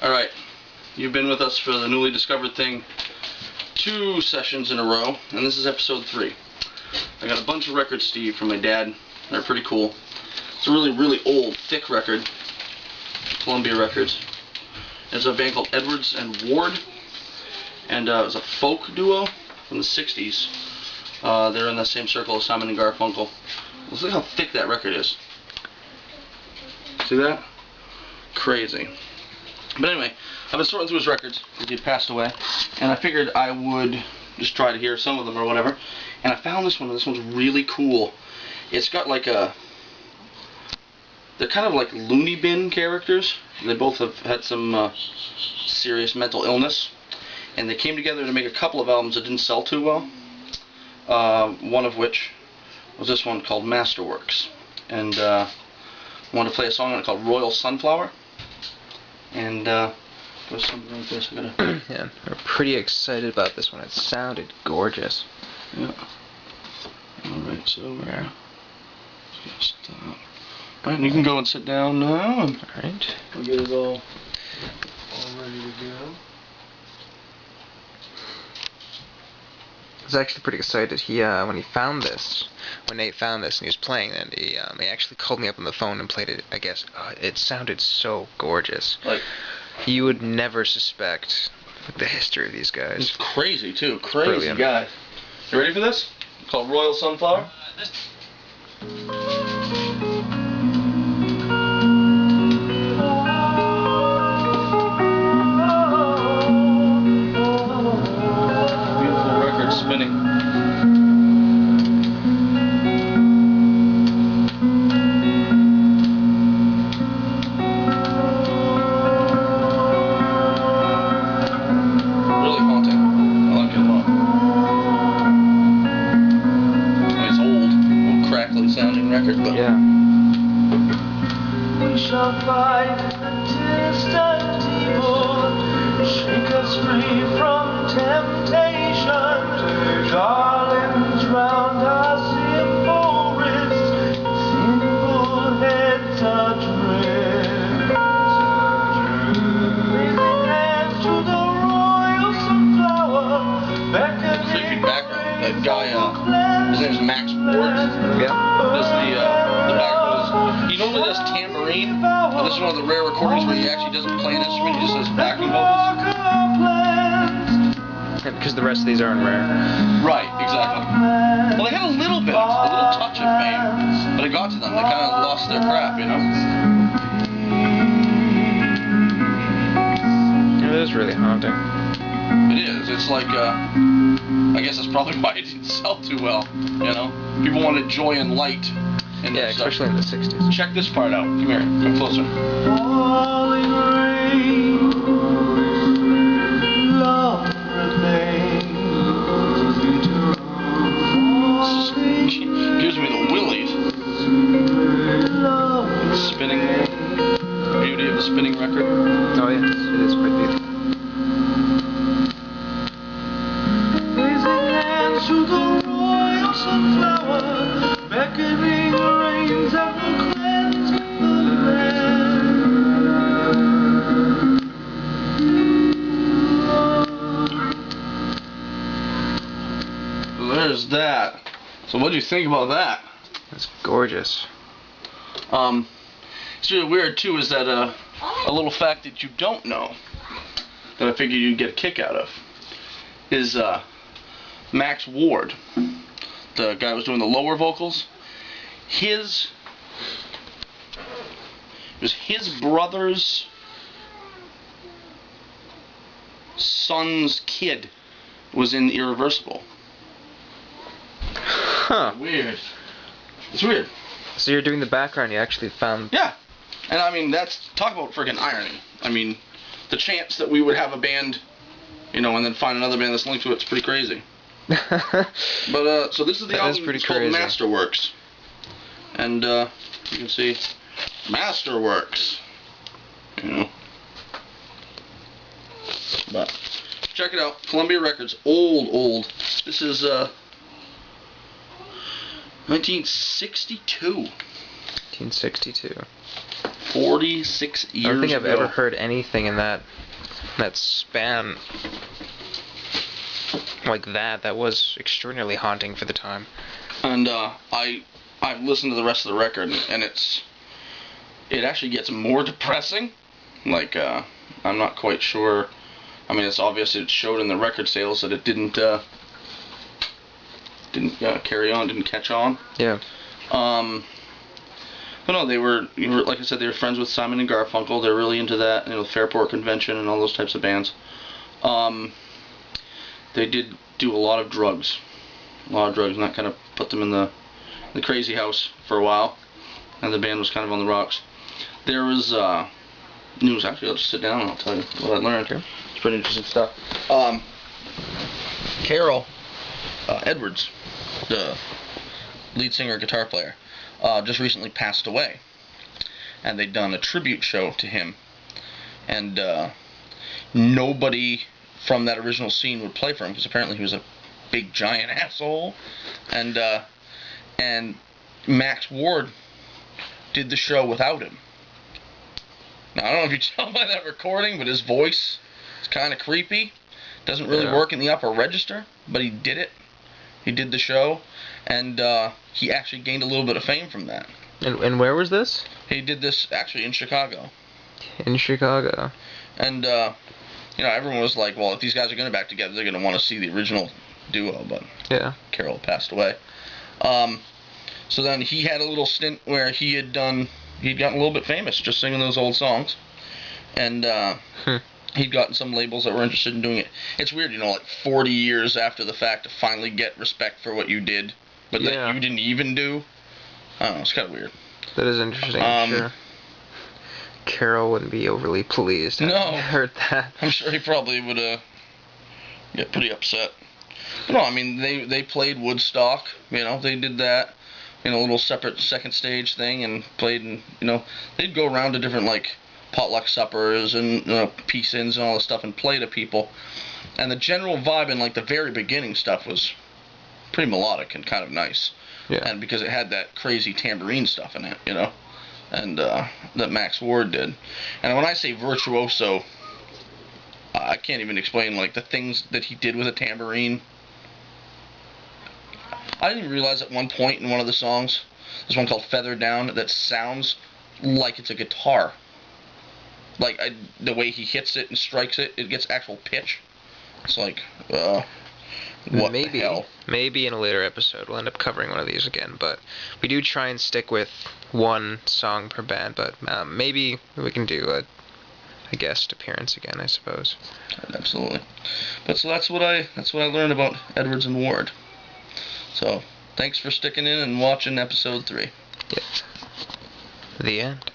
Alright, you've been with us for the newly discovered thing 2 sessions in a row, and this is episode 3. I got a bunch of records, Steve, from my dad. They're pretty cool. It's a really, really old, thick record. Columbia Records. It's a band called Edwards and Ward, and it was a folk duo from the 60s. They're in the same circle as Simon and Garfunkel. Let's look how thick that record is. See that? Crazy. But anyway, I've been sorting through his records because he had passed away, and I figured I would just try to hear some of them or whatever. And I found this one, and this one's really cool. It's got like a... They're kind of like Looney Bin characters. They both have had some serious mental illness, and they came together to make a couple of albums that didn't sell too well. One of which was this one called Masterworks. And I wanted to play a song on it called Royal Sunflower. And there's something like this. I gotta. Yeah, we're pretty excited about this one. It sounded gorgeous. Yeah. Alright, so we're just stop. Alright, and you can go and sit down now. Alright. We'll get it all ready to go. I was actually pretty excited. He when Nate found this and he was playing it, he actually called me up on the phone and played it. I guess it sounded so gorgeous. Like, you would never suspect the history of these guys. It's crazy too. Crazy Brilliant. guy. You ready for this? It's called Royal Sunflower. Beautiful record spinning. Sounding record, but yeah. We shall fight the distant evil, shake us free from temptation. Garlands round our simple wrists, simple heads adrift. Raising hands to the royal sunflower, beckoning. creepy background. That guy, his name's Max Ward. Yeah. Does the background. He normally does tambourine, but this is one of the rare recordings where he actually doesn't play an instrument, he just does backing vocals. And because the rest of these aren't rare. Right, exactly. Well, they had a little bit, a little touch of fame, but it got to them. They kind of lost their crap, you know? It is really haunting. It is. It's like, I guess that's probably why it didn't sell too well, you know? People wanted joy and light. And yeah, especially in the 60s. Check this part out. Come here. Come closer. Falling rain, love remains. Gives me the willies. Spinning there. The beauty of the spinning record. Oh yes, it is quite beautiful. Raising hands to the royal sunflower, beckoning rains that will cleanse the land. So there's that. So what do you think about that? It's gorgeous. It's really weird too is that a little fact that you don't know that I figured you'd get a kick out of is Max Ward, the guy who was doing the lower vocals. It was his brother's son's kid was in Irreversible. Huh. Weird. It's weird. So you're doing the background, you actually found... Yeah. And I mean, talk about friggin' irony. I mean, the chance that we would have a band, you know, and then find another band that's linked to it's pretty crazy. But, so this is the That album, it's called crazy. Masterworks. And, you can see, Masterworks. You know. But, check it out. Columbia Records. Old. This is, 1962. 1962. 46 years I don't think I've ago. ever heard anything in that span like that. That was extraordinarily haunting for the time. And I've listened to the rest of the record, and it actually gets more depressing. Like, I'm not quite sure. I mean, it's obvious it showed in the record sales that it didn't carry on, didn't catch on. Yeah. But no, they were, like I said, they were friends with Simon and Garfunkel. They're really into that, Fairport Convention and all those types of bands. They did do a lot of drugs, and that kind of put them in the crazy house for a while, and the band was kind of on the rocks. There was news. Actually, I'll just sit down and I'll tell you what I learned here. It's pretty interesting stuff. Carol Edwards, the lead singer, guitar player, just recently passed away, and they'd done a tribute show to him, and nobody from that original scene would play for him because apparently he was a big giant asshole, and Max Ward did the show without him. Now, I don't know if you tell by that recording, but his voice is kind of creepy. Doesn't really work in the upper register, but he did it. He did the show, and he actually gained a little bit of fame from that. And where was this? He did this actually in Chicago. In Chicago. And, everyone was like, well, if these guys are going to back together, they're going to want to see the original duo, but yeah, Carol passed away. So then he had a little stint where he'd gotten a little bit famous just singing those old songs, and he'd gotten some labels that were interested in doing it. It's weird, like 40 years after the fact to finally get respect for what you did, but that you didn't even do. I don't know, it's kind of weird. That is interesting, sure. Carol wouldn't be overly pleased. No. I heard that. I'm sure he probably would get pretty upset. But no, I mean, they played Woodstock, they did that, a little separate second stage thing, and played, and, they'd go around to different, like, potluck suppers and peace-ins and all this stuff and play to people. And the general vibe in, like, the very beginning stuff was pretty melodic and kind of nice. Yeah. And because it had that crazy tambourine stuff in it, and that Max Ward did. And when I say virtuoso, I can't even explain, like, the things that he did with a tambourine. I didn't even realize at one point in one of the songs, there's one called Feather Down, that sounds like it's a guitar. Like, the way he hits it and strikes it, it gets actual pitch. It's like, what the hell? Maybe in a later episode we'll end up covering one of these again, but we do try and stick with one song per band, but maybe we can do a guest appearance again, I suppose. Absolutely. But so that's what I learned about Edwards and Ward. So, thanks for sticking in and watching episode 3. Yeah. The end.